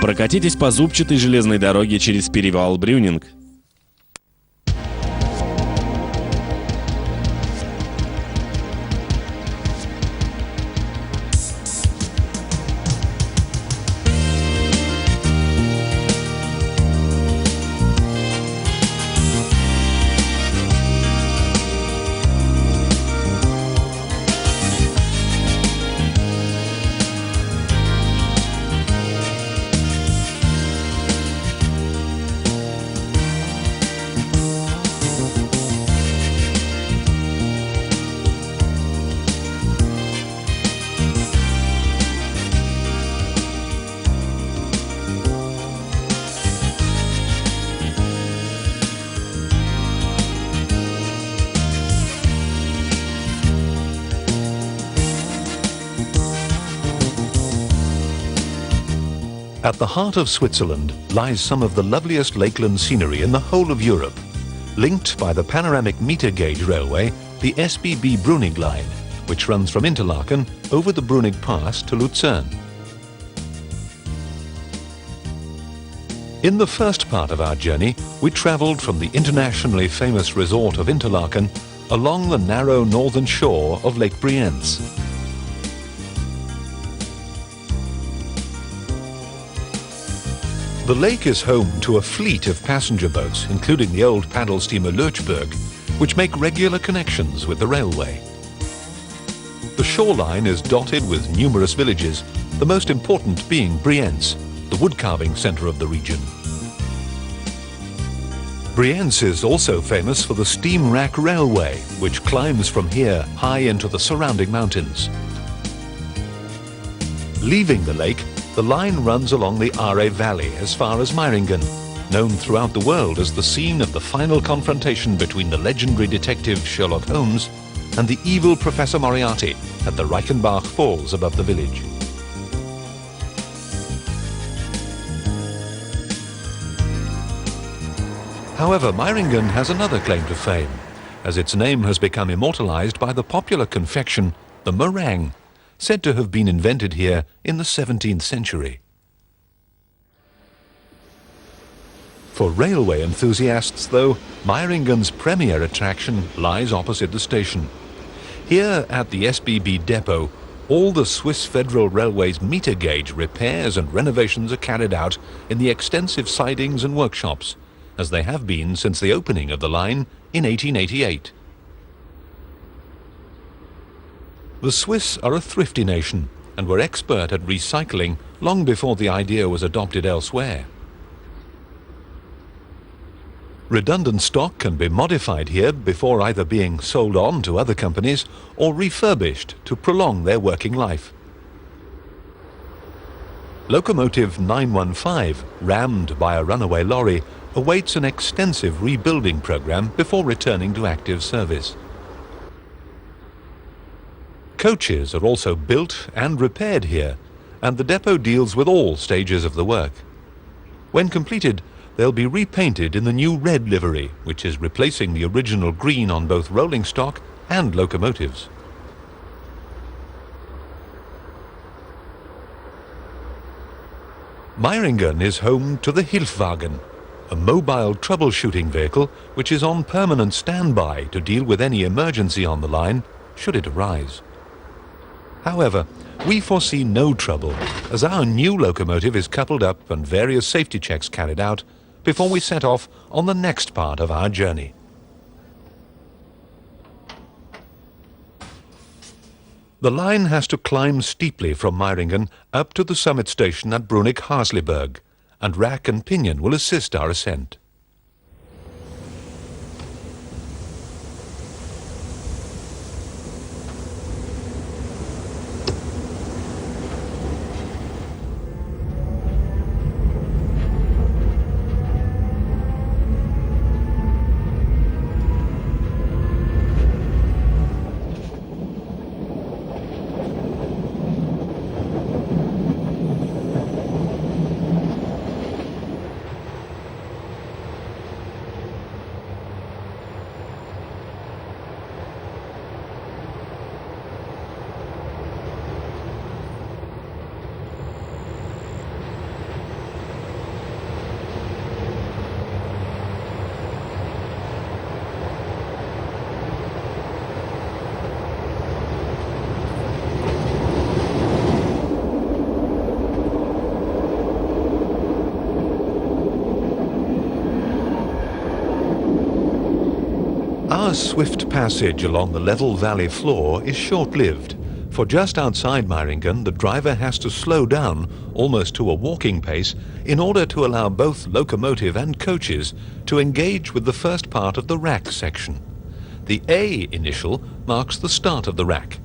Прокатитесь по зубчатой железной дороге через перевал Брюнинг. At the heart of Switzerland lies some of the loveliest lakeland scenery in the whole of Europe, linked by the panoramic meter gauge railway, the SBB Brunig line, which runs from Interlaken over the Brunig Pass to Luzern. In the first part of our journey, we travelled from the internationally famous resort of Interlaken along the narrow northern shore of Lake Brienz. The lake is home to a fleet of passenger boats, including the old paddle steamer Lurchburg, which make regular connections with the railway. The shoreline is dotted with numerous villages, the most important being Brienz, the woodcarving centre of the region. Brienz is also famous for the steam rack railway, which climbs from here high into the surrounding mountains. Leaving the lake, the line runs along the Aare Valley as far as Meiringen, known throughout the world as the scene of the final confrontation between the legendary detective Sherlock Holmes and the evil Professor Moriarty at the Reichenbach Falls above the village. However, Meiringen has another claim to fame, as its name has become immortalized by the popular confection, the meringue, said to have been invented here in the 17th century. For railway enthusiasts, though, Meiringen's premier attraction lies opposite the station. Here at the SBB depot, all the Swiss Federal Railway's meter gauge repairs and renovations are carried out in the extensive sidings and workshops, as they have been since the opening of the line in 1888. The Swiss are a thrifty nation and were expert at recycling long before the idea was adopted elsewhere. Redundant stock can be modified here before either being sold on to other companies or refurbished to prolong their working life. Locomotive 915, rammed by a runaway lorry, awaits an extensive rebuilding program before returning to active service. Coaches are also built and repaired here, and the depot deals with all stages of the work. When completed, they'll be repainted in the new red livery, which is replacing the original green on both rolling stock and locomotives. Meiringen is home to the Hilfwagen, a mobile troubleshooting vehicle which is on permanent standby to deal with any emergency on the line, should it arise. However, we foresee no trouble, as our new locomotive is coupled up and various safety checks carried out before we set off on the next part of our journey. The line has to climb steeply from Meiringen up to the summit station at Brunig-Hasliberg, and rack and pinion will assist our ascent. Our swift passage along the level valley floor is short-lived, for just outside Meiringen the driver has to slow down almost to a walking pace in order to allow both locomotive and coaches to engage with the first part of the rack section. The A initial marks the start of the rack,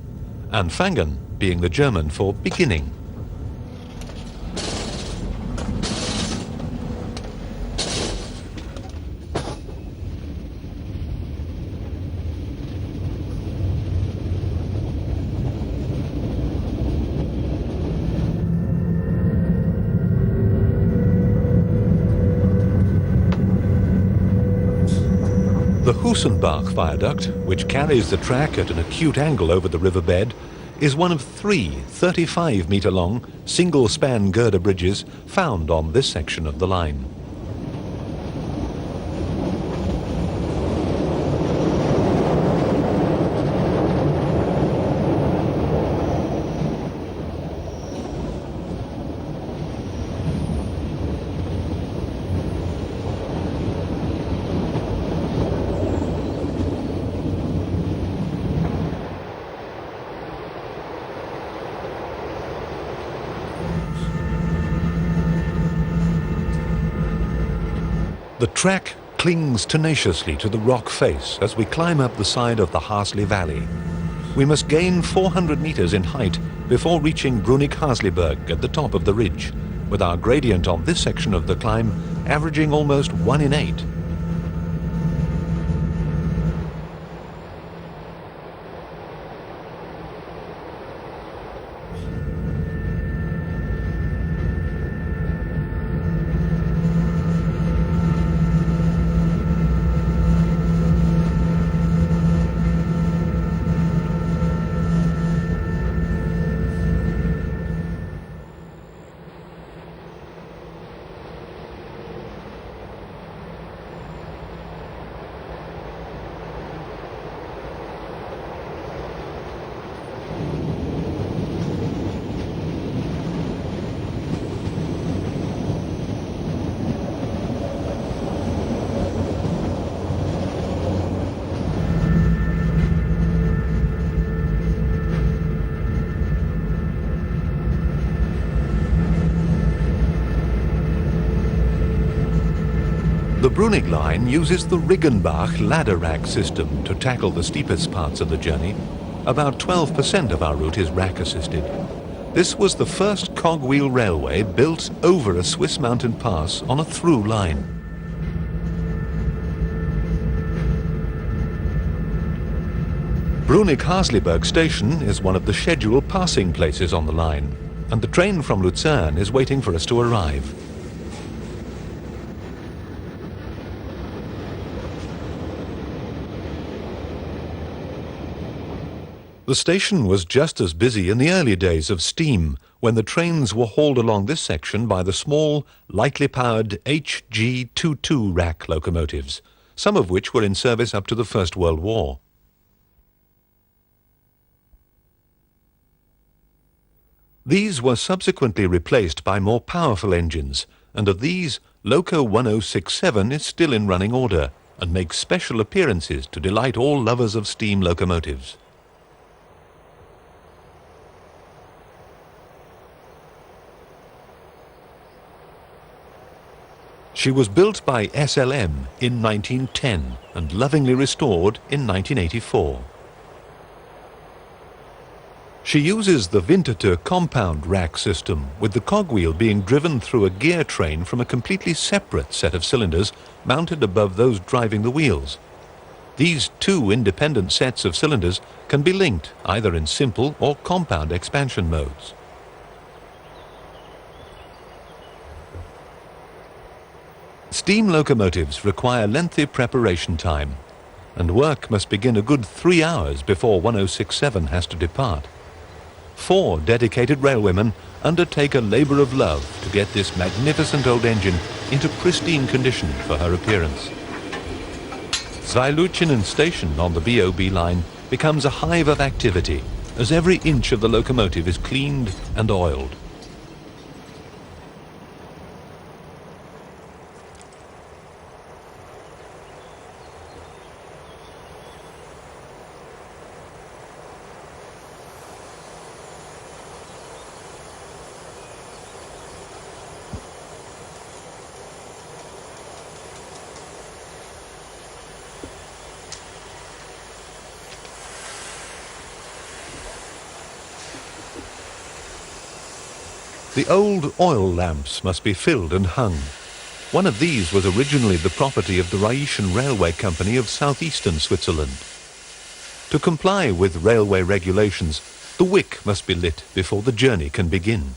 Anfangen being the German for beginning. The Husenbach viaduct, which carries the track at an acute angle over the riverbed, is one of 3 35-metre-long single-span girder bridges found on this section of the line. The track clings tenaciously to the rock face as we climb up the side of the Harsli Valley. We must gain 400 meters in height before reaching Brunig-Hasliberg at the top of the ridge, with our gradient on this section of the climb averaging almost 1 in 8. The Brunig line uses the Riggenbach ladder rack system to tackle the steepest parts of the journey. About 12% of our route is rack assisted. This was the first cogwheel railway built over a Swiss mountain pass on a through line. Brunig-Hasliberg station is one of the scheduled passing places on the line, and the train from Lucerne is waiting for us to arrive. The station was just as busy in the early days of steam, when the trains were hauled along this section by the small, lightly powered HG22 rack locomotives, some of which were in service up to the First World War. These were subsequently replaced by more powerful engines, and of these, Loco 1067 is still in running order and makes special appearances to delight all lovers of steam locomotives. She was built by SLM in 1910 and lovingly restored in 1984. She uses the Winterthur compound rack system, with the cogwheel being driven through a gear train from a completely separate set of cylinders mounted above those driving the wheels. These 2 independent sets of cylinders can be linked either in simple or compound expansion modes. Steam locomotives require lengthy preparation time, and work must begin a good 3 hours before 1067 has to depart. 4 dedicated railwaymen undertake a labour of love to get this magnificent old engine into pristine condition for her appearance. Zweiluchinen station on the BOB line becomes a hive of activity as every inch of the locomotive is cleaned and oiled. The old oil lamps must be filled and hung. One of these was originally the property of the Rhaetian Railway Company of southeastern Switzerland. To comply with railway regulations, the wick must be lit before the journey can begin.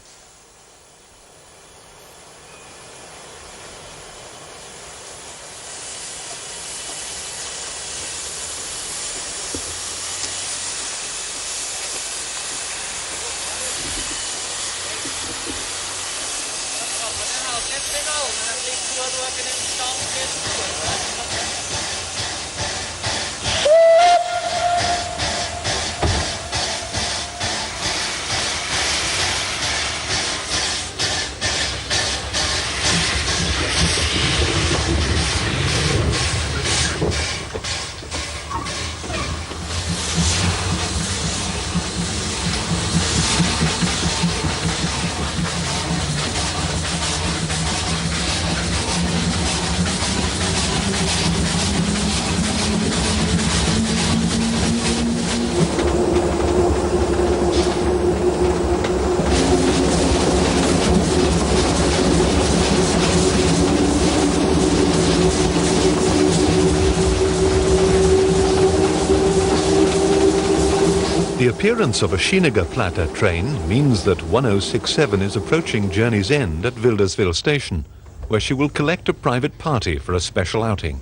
The appearance of a Schienigerplatte train means that 1067 is approaching journey's end at Wilderswil station, where she will collect a private party for a special outing.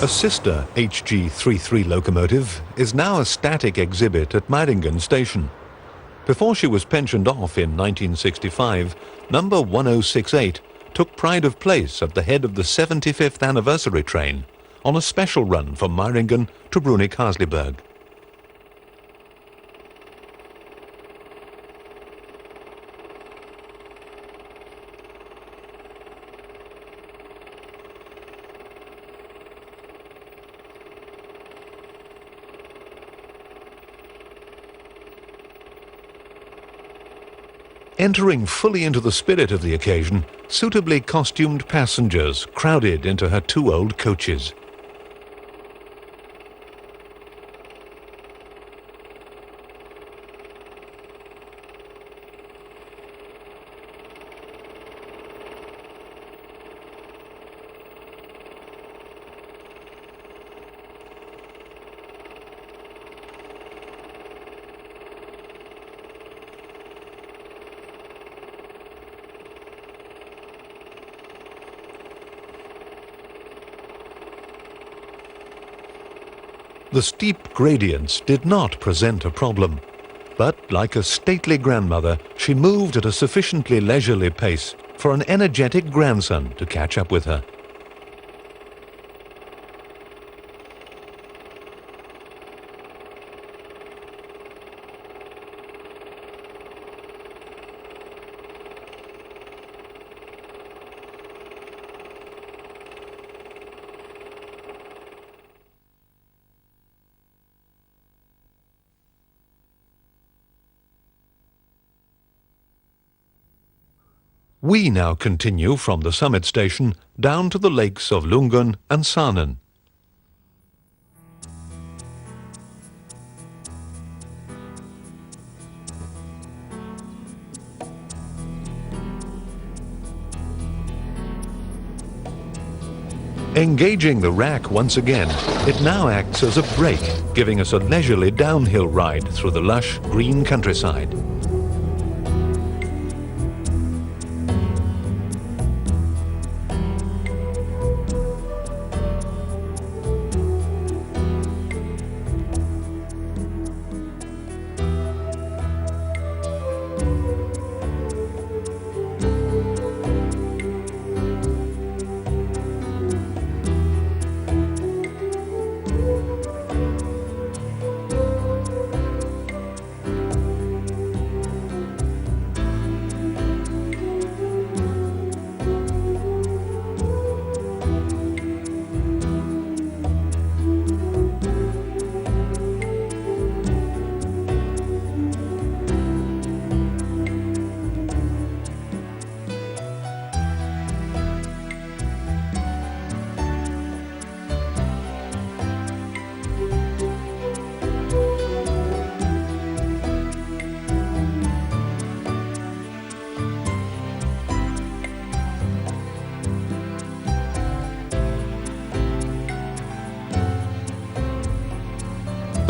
A sister HG33 locomotive is now a static exhibit at Meiringen station. Before she was pensioned off in 1965, number 1068 took pride of place at the head of the 75th anniversary train on a special run from Meiringen to Brunig-Hasliberg. Entering fully into the spirit of the occasion, suitably costumed passengers crowded into her two old coaches. The steep gradients did not present a problem, but like a stately grandmother, she moved at a sufficiently leisurely pace for an energetic grandson to catch up with her. We now continue from the summit station down to the lakes of Lungen and Saanen. Engaging the rack once again, it now acts as a brake, giving us a leisurely downhill ride through the lush green countryside.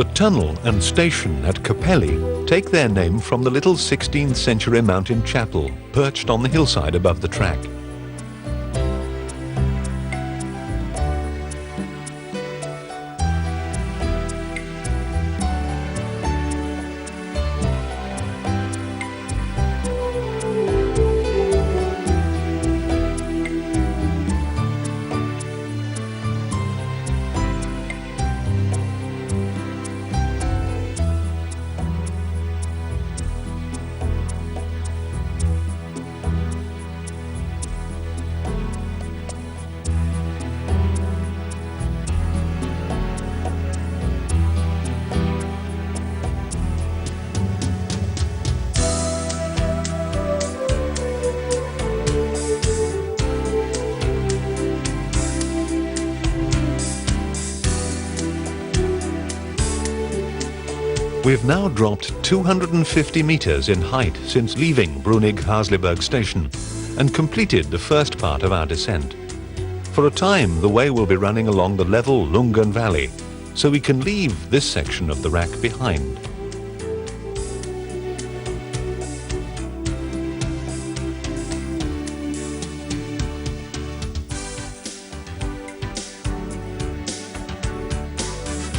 The tunnel and station at Capelli take their name from the little 16th century mountain chapel perched on the hillside above the track. We've now dropped 250 meters in height since leaving Brunig-Hasleberg station and completed the first part of our descent. For a time, the way will be running along the level Lungen Valley, so we can leave this section of the rack behind.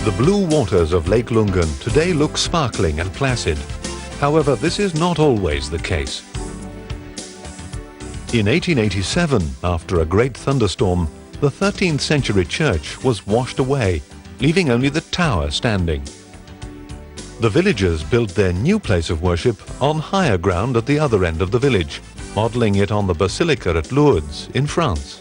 The blue waters of Lake Lungen today look sparkling and placid. However, this is not always the case. In 1887, after a great thunderstorm, the 13th century church was washed away, leaving only the tower standing. The villagers built their new place of worship on higher ground at the other end of the village, modeling it on the basilica at Lourdes in France.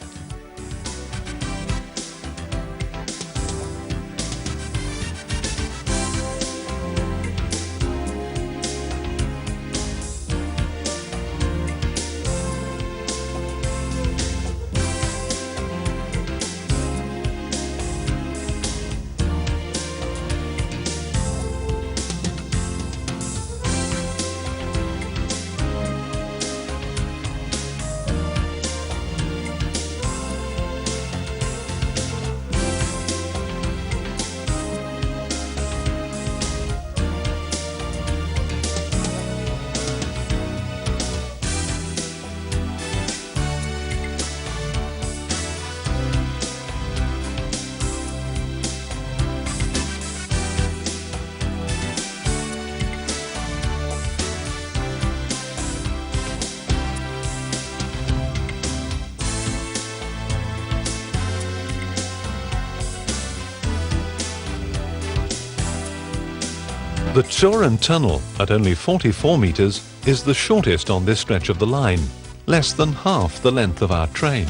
The Zoren Tunnel, at only 44 meters, is the shortest on this stretch of the line, less than half the length of our train.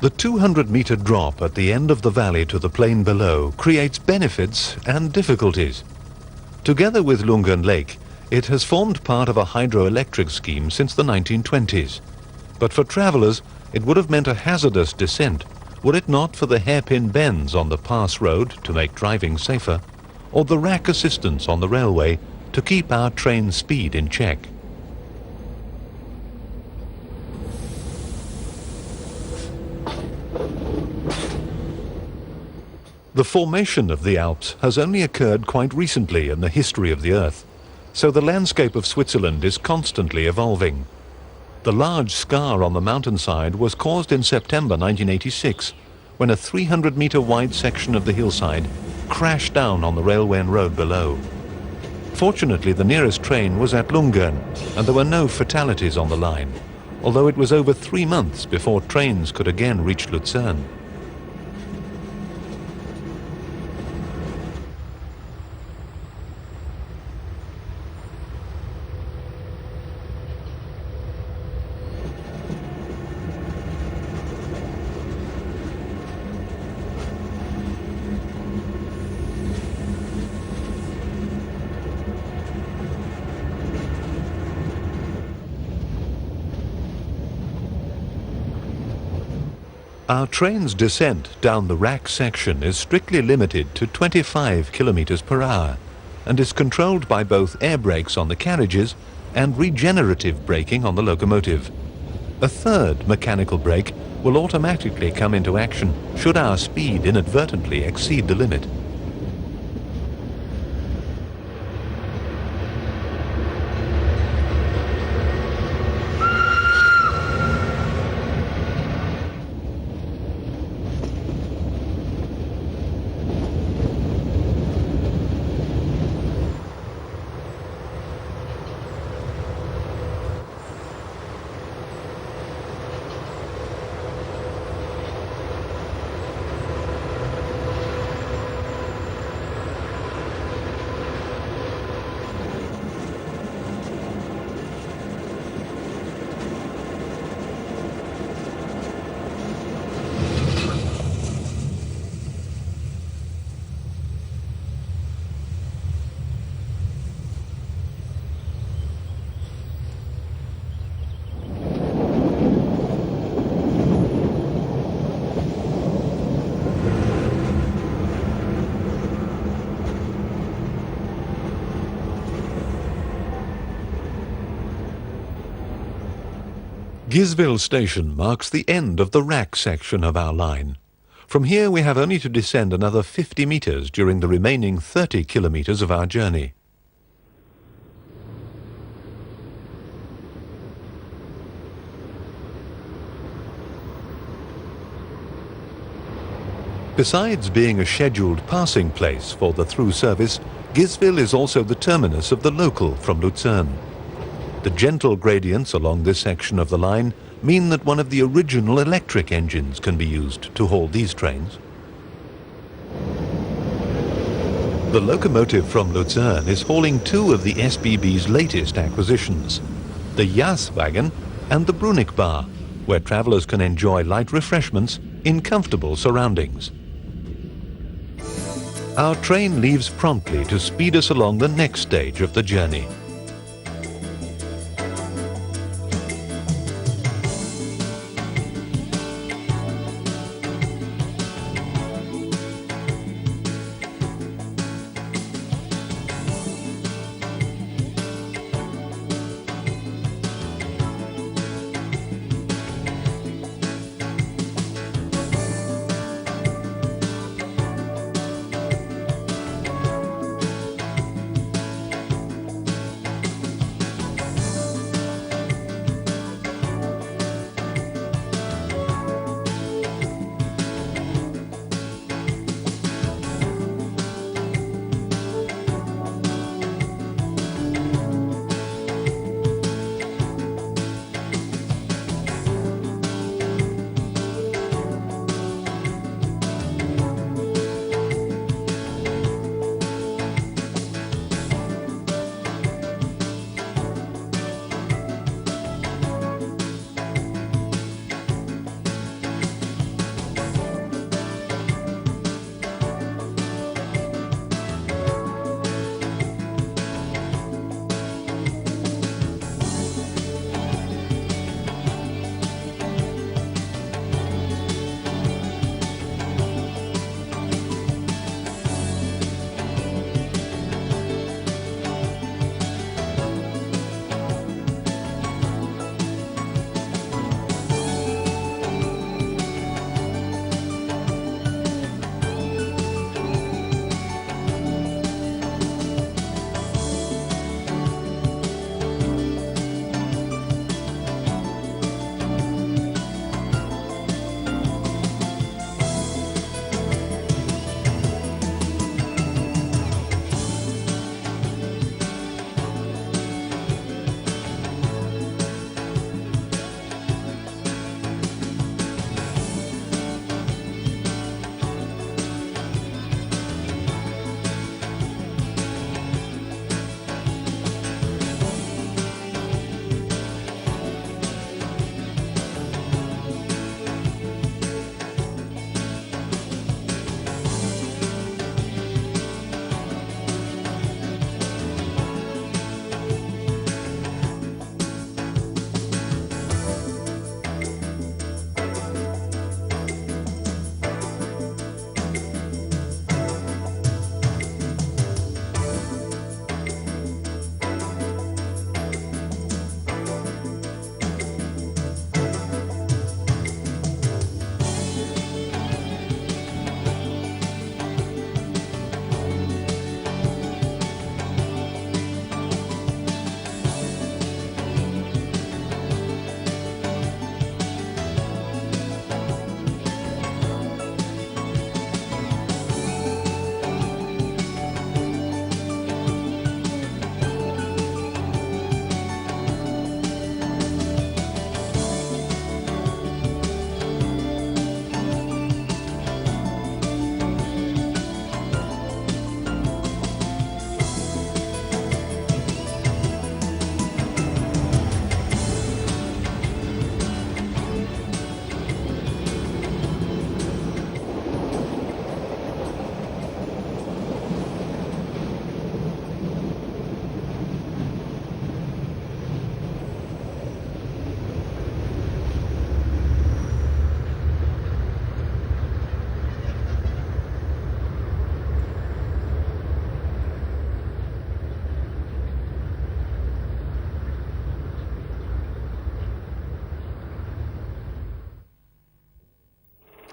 The 200-meter drop at the end of the valley to the plain below creates benefits and difficulties. Together with Lungen Lake, it has formed part of a hydroelectric scheme since the 1920s. But for travelers, it would have meant a hazardous descent, were it not for the hairpin bends on the pass road to make driving safer, or the rack assistance on the railway to keep our train speed in check. The formation of the Alps has only occurred quite recently in the history of the Earth, so the landscape of Switzerland is constantly evolving. The large scar on the mountainside was caused in September 1986, when a 300-meter wide section of the hillside crashed down on the railway road below. Fortunately, the nearest train was at Lungen, and there were no fatalities on the line, although it was over 3 months before trains could again reach Lucerne. Our train's descent down the rack section is strictly limited to 25 kilometers per hour and is controlled by both air brakes on the carriages and regenerative braking on the locomotive. A third mechanical brake will automatically come into action should our speed inadvertently exceed the limit. Gisville station marks the end of the rack section of our line. From here we have only to descend another 50 meters during the remaining 30 kilometers of our journey. Besides being a scheduled passing place for the through service, Gisville is also the terminus of the local from Luzern. The gentle gradients along this section of the line mean that one of the original electric engines can be used to haul these trains. The locomotive from Luzern is hauling two of the SBB's latest acquisitions, the Jas wagon and the Brunig bar, where travellers can enjoy light refreshments in comfortable surroundings. Our train leaves promptly to speed us along the next stage of the journey.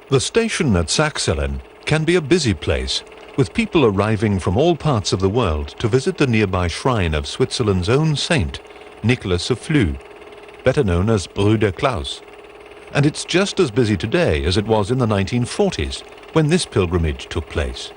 The station at Saxelen can be a busy place, with people arriving from all parts of the world to visit the nearby shrine of Switzerland's own saint, Nicholas of Flue, better known as Bruder Klaus. And it's just as busy today as it was in the 1940s, when this pilgrimage took place.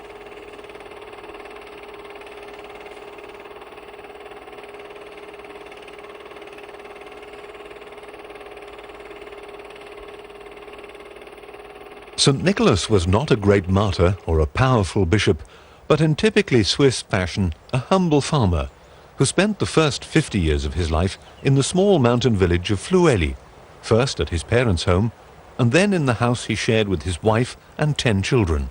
St. Nicholas was not a great martyr or a powerful bishop, but in typically Swiss fashion, a humble farmer, who spent the first 50 years of his life in the small mountain village of Flueli, first at his parents' home, and then in the house he shared with his wife and 10 children.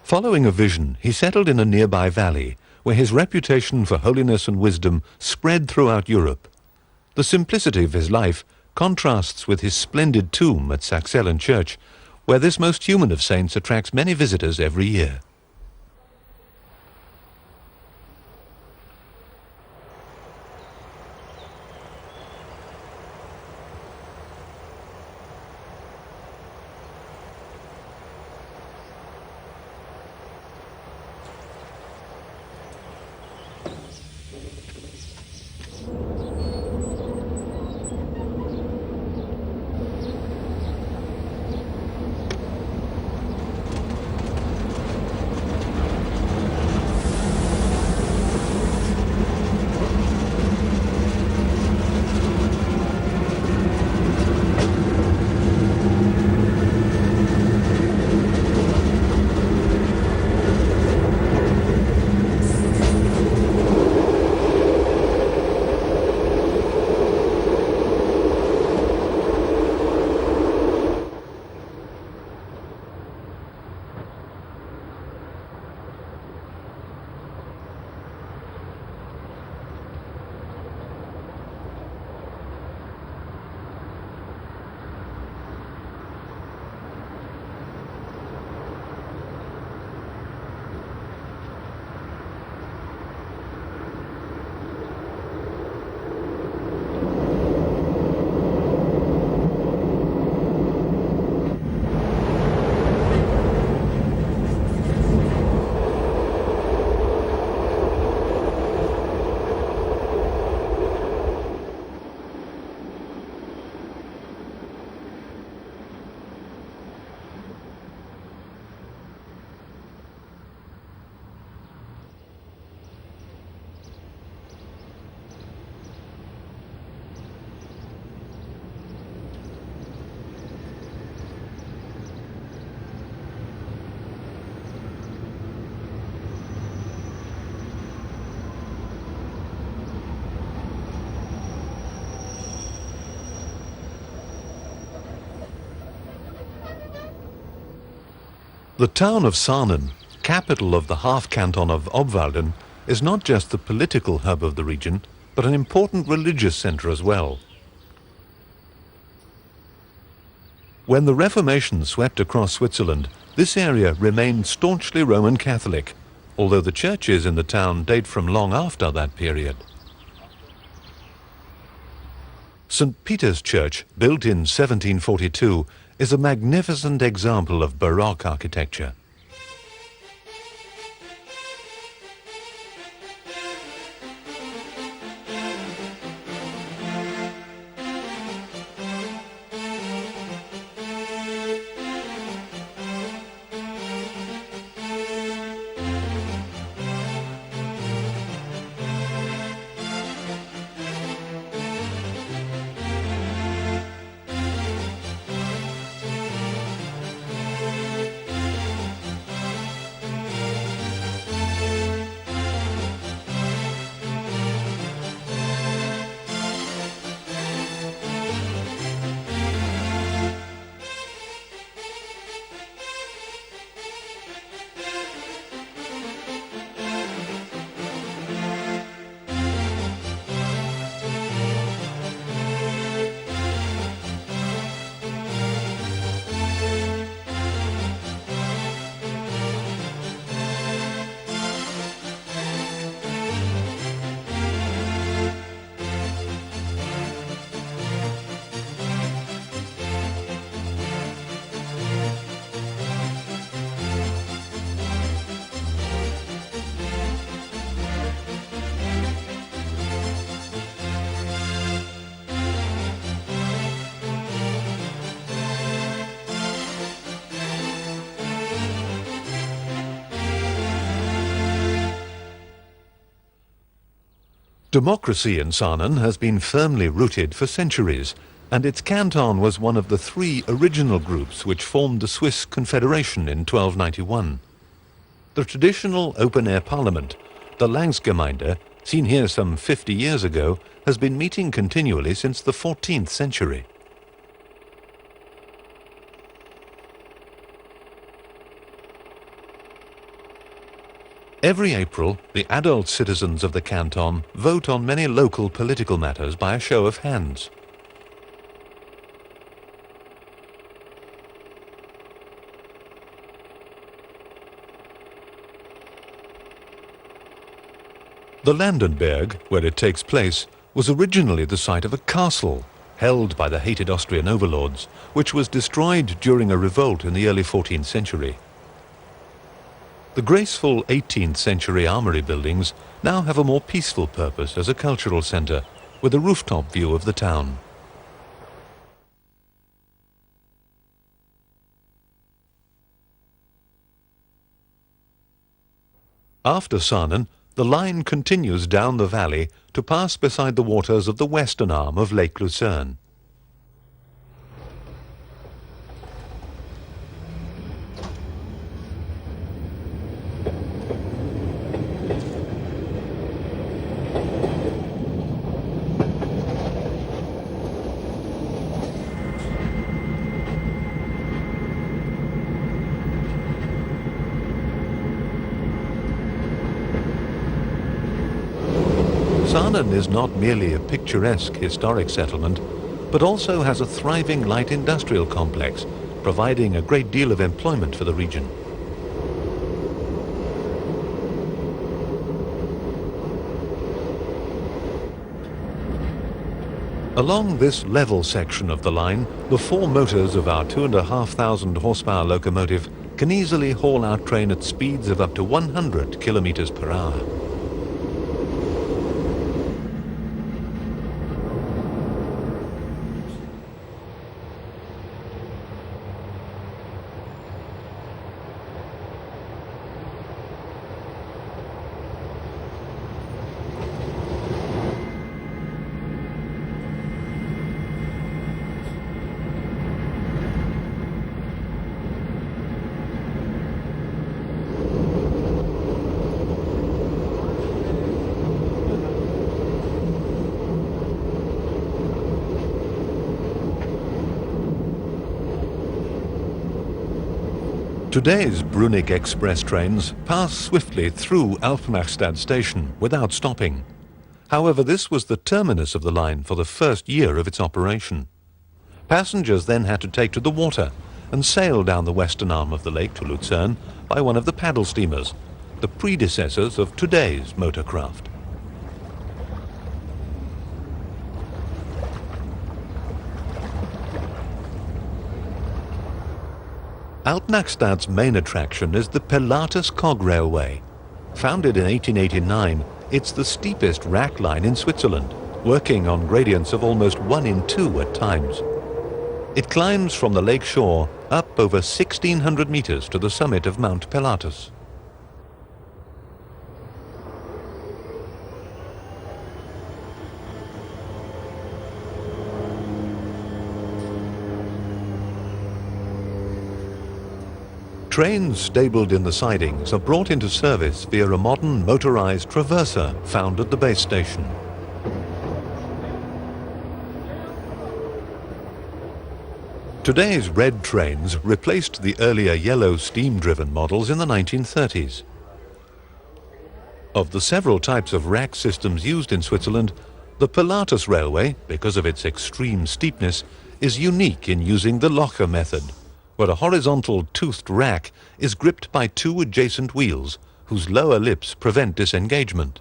Following a vision, he settled in a nearby valley, where his reputation for holiness and wisdom spread throughout Europe. The simplicity of his life contrasts with his splendid tomb at Saxelen Church, where this most human of saints attracts many visitors every year. The town of Sarnen, capital of the half-canton of Obwalden, is not just the political hub of the region, but an important religious centre as well. When the Reformation swept across Switzerland, this area remained staunchly Roman Catholic, although the churches in the town date from long after that period. St. Peter's Church, built in 1742, is a magnificent example of Baroque architecture. Democracy in Saanen has been firmly rooted for centuries, and its canton was one of the three original groups which formed the Swiss Confederation in 1291. The traditional open-air parliament, the Landsgemeinde, seen here some 50 years ago, has been meeting continually since the 14th century. Every April, the adult citizens of the canton vote on many local political matters by a show of hands. The Landenberg, where it takes place, was originally the site of a castle held by the hated Austrian overlords, which was destroyed during a revolt in the early 14th century. The graceful 18th century armory buildings now have a more peaceful purpose as a cultural centre, with a rooftop view of the town. After Saanen, the line continues down the valley to pass beside the waters of the western arm of Lake Lucerne. Saanen is not merely a picturesque historic settlement, but also has a thriving light industrial complex, providing a great deal of employment for the region. Along this level section of the line, the four motors of our 2,500 horsepower locomotive can easily haul our train at speeds of up to 100 kilometers per hour. Today's Brunig express trains pass swiftly through Alpnachstad station without stopping. However, this was the terminus of the line for the first year of its operation. Passengers then had to take to the water and sail down the western arm of the lake to Lucerne by one of the paddle steamers, the predecessors of today's motorcraft. Alpnachstad's main attraction is the Pilatus Cog Railway. Founded in 1889, it's the steepest rack line in Switzerland, working on gradients of almost 1 in 2 at times. It climbs from the lake shore up over 1,600 meters to the summit of Mount Pilatus. Trains stabled in the sidings are brought into service via a modern motorized traverser found at the base station. Today's red trains replaced the earlier yellow steam-driven models in the 1930s. Of the several types of rack systems used in Switzerland, the Pilatus Railway, because of its extreme steepness, is unique in using the Locher method, where a horizontal toothed rack is gripped by 2 adjacent wheels whose lower lips prevent disengagement.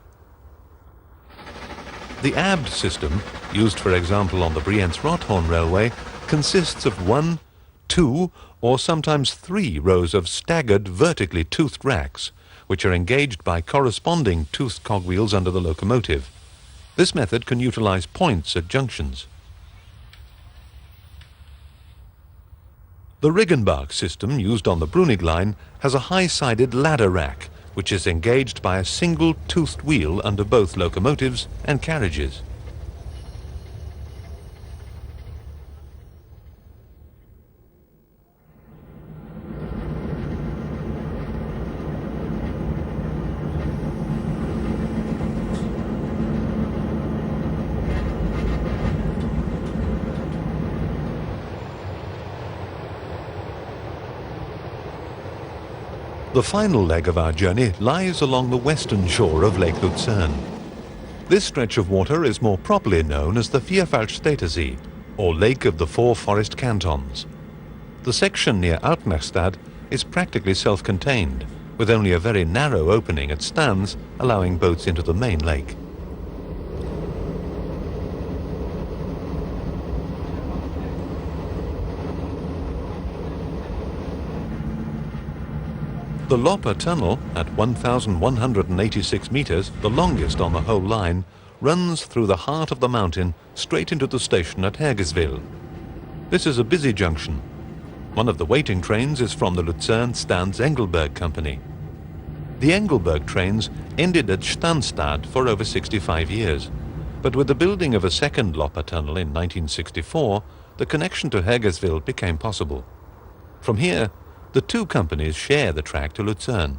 The ABD system, used for example on the Brienz-Rothorn Railway, consists of 1, 2 or sometimes 3 rows of staggered vertically toothed racks, which are engaged by corresponding toothed cogwheels under the locomotive. This method can utilize points at junctions. The Riggenbach system used on the Brunig line has a high-sided ladder rack which is engaged by a single toothed wheel under both locomotives and carriages. The final leg of our journey lies along the western shore of Lake Luzern. This stretch of water is more properly known as the Vierwaldstättersee, or Lake of the Four Forest Cantons. The section near Alkmaarstad is practically self-contained, with only a very narrow opening at Stans allowing boats into the main lake. The Loppe Tunnel, at 1,186 meters, the longest on the whole line, runs through the heart of the mountain straight into the station at Hergeswil. This is a busy junction. One of the waiting trains is from the Luzern-Stans-Engelberg company. The Engelberg trains ended at Stanstad for over 65 years, but with the building of a second Loppe Tunnel in 1964, the connection to Hergeswil became possible. From here, the two companies share the track to Luzern.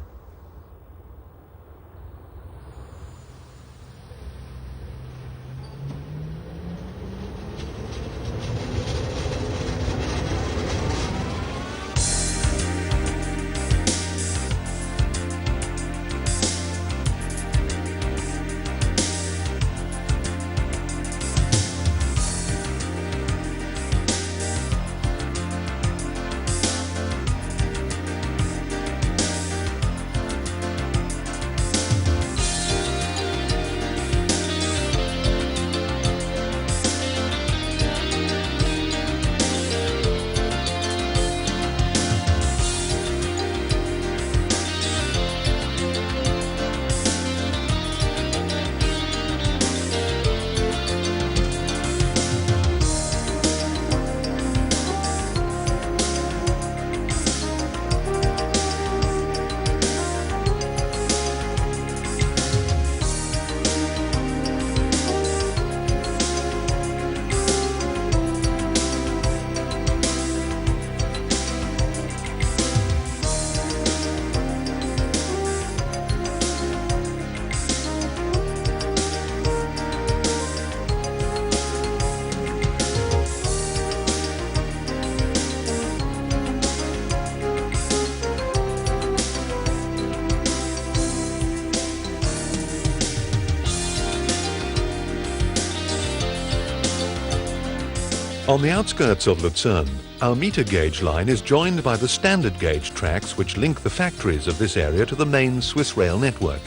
On the outskirts of Luzern, our meter gauge line is joined by the standard gauge tracks which link the factories of this area to the main Swiss rail network.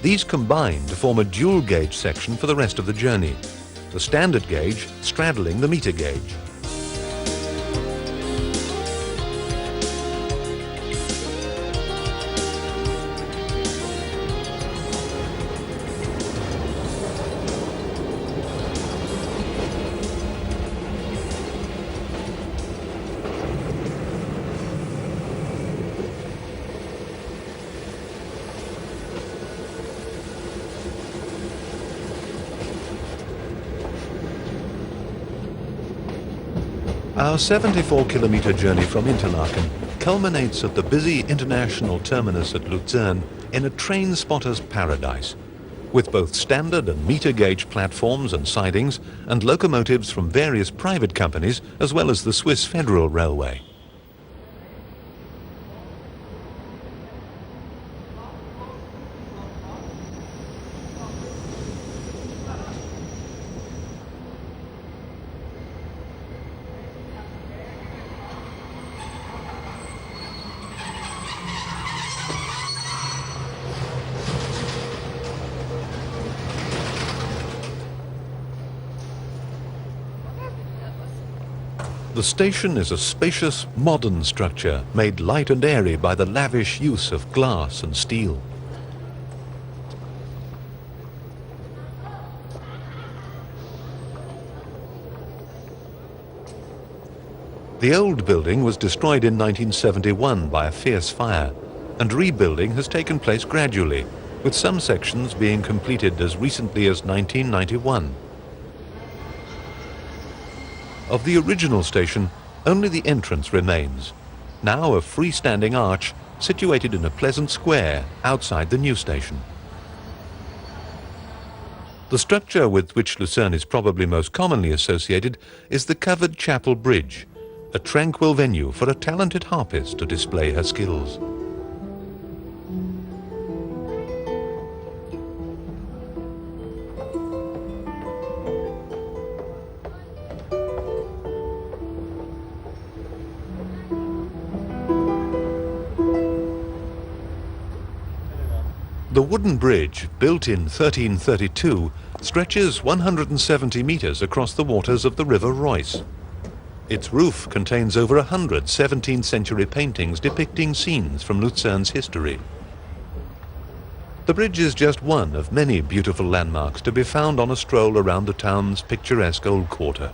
These combine to form a dual gauge section for the rest of the journey, the standard gauge straddling the meter gauge. Our 74-kilometer journey from Interlaken culminates at the busy international terminus at Luzern in a train spotter's paradise, with both standard and meter gauge platforms and sidings and locomotives from various private companies as well as the Swiss Federal Railway. The station is a spacious, modern structure made light and airy by the lavish use of glass and steel. The old building was destroyed in 1971 by a fierce fire, and rebuilding has taken place gradually, with some sections being completed as recently as 1991. Of the original station, only the entrance remains, now a freestanding arch situated in a pleasant square outside the new station. The structure with which Lucerne is probably most commonly associated is the covered chapel bridge, a tranquil venue for a talented harpist to display her skills. The wooden bridge, built in 1332, stretches 170 meters across the waters of the River Reuss. Its roof contains over 100 17th century paintings depicting scenes from Lucerne's history. The bridge is just one of many beautiful landmarks to be found on a stroll around the town's picturesque old quarter.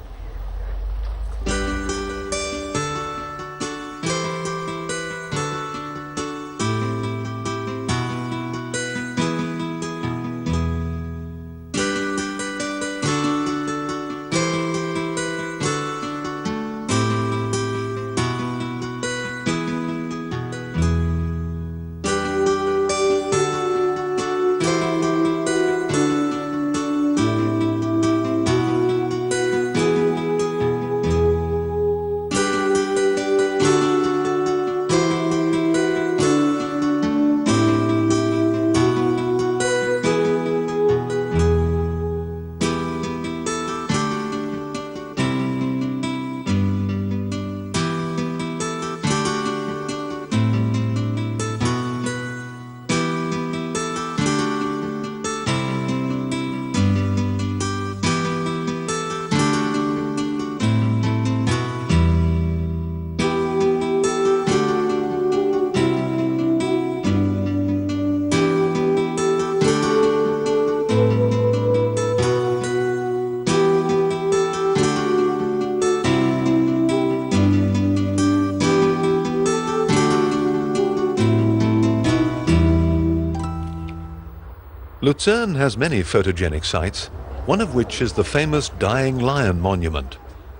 Lucerne has many photogenic sites, one of which is the famous Dying Lion Monument,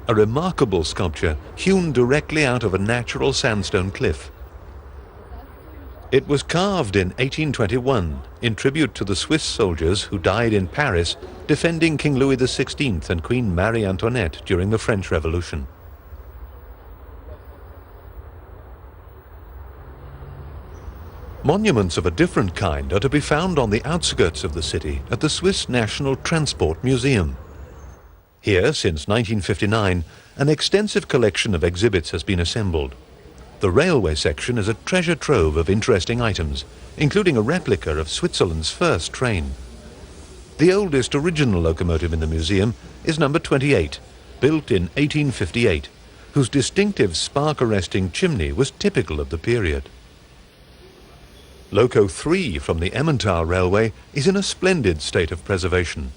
a remarkable sculpture hewn directly out of a natural sandstone cliff. It was carved in 1821 in tribute to the Swiss soldiers who died in Paris defending King Louis XVI and Queen Marie Antoinette during the French Revolution. Monuments of a different kind are to be found on the outskirts of the city at the Swiss National Transport Museum. Here, since 1959, an extensive collection of exhibits has been assembled. The railway section is a treasure trove of interesting items, including a replica of Switzerland's first train. The oldest original locomotive in the museum is number 28, built in 1858, whose distinctive spark-arresting chimney was typical of the period. Loco 3 from the Emmental Railway is in a splendid state of preservation.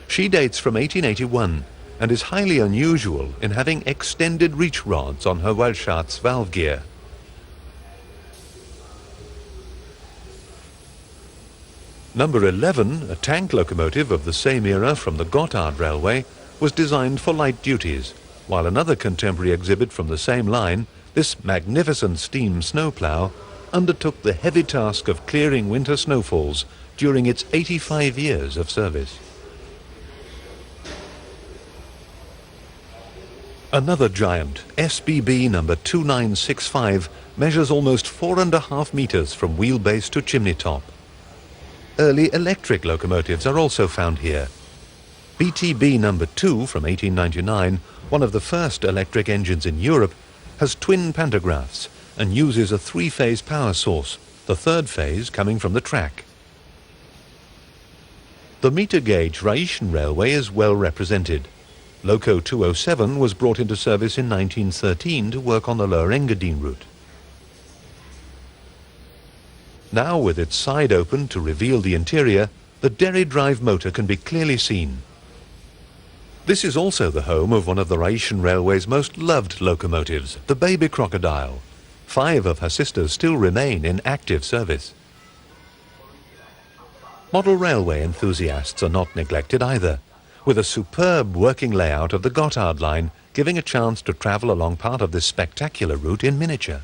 She dates from 1881 and is highly unusual in having extended reach rods on her Walschatz valve gear. Number 11, a tank locomotive of the same era from the Gotthard Railway, was designed for light duties, while another contemporary exhibit from the same line, this magnificent steam snowplow, undertook the heavy task of clearing winter snowfalls during its 85 years of service. Another giant, SBB number 2965, measures almost 4.5 meters from wheelbase to chimney top. Early electric locomotives are also found here. BTB number 2 from 1899, one of the first electric engines in Europe, has twin pantographs and uses a three-phase power source, the third phase coming from the track. The meter-gauge Rhaetian Railway is well represented. Loco 207 was brought into service in 1913 to work on the Lower Engadine route. Now, with its side open to reveal the interior, the Derry drive motor can be clearly seen. This is also the home of one of the Rhaetian Railway's most loved locomotives, the Baby Crocodile, 5 of her sisters still remain in active service. Model railway enthusiasts are not neglected either, with a superb working layout of the Gotthard line giving a chance to travel along part of this spectacular route in miniature.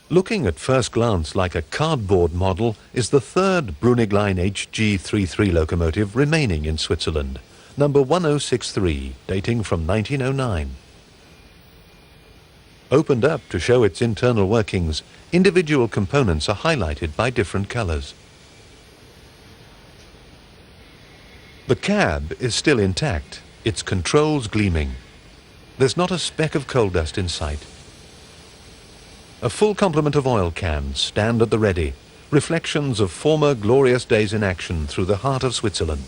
Looking at first glance like a cardboard model is the third Brunig line HG33 locomotive remaining in Switzerland, number 1063, dating from 1909. Opened up to show its internal workings, individual components are highlighted by different colors. The cab is still intact, its controls gleaming. There's not a speck of coal dust in sight. A full complement of oil cans stand at the ready, reflections of former glorious days in action through the heart of Switzerland.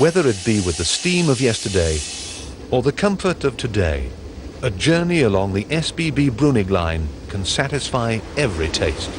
Whether it be with the steam of yesterday or the comfort of today, a journey along the SBB Brunig line can satisfy every taste.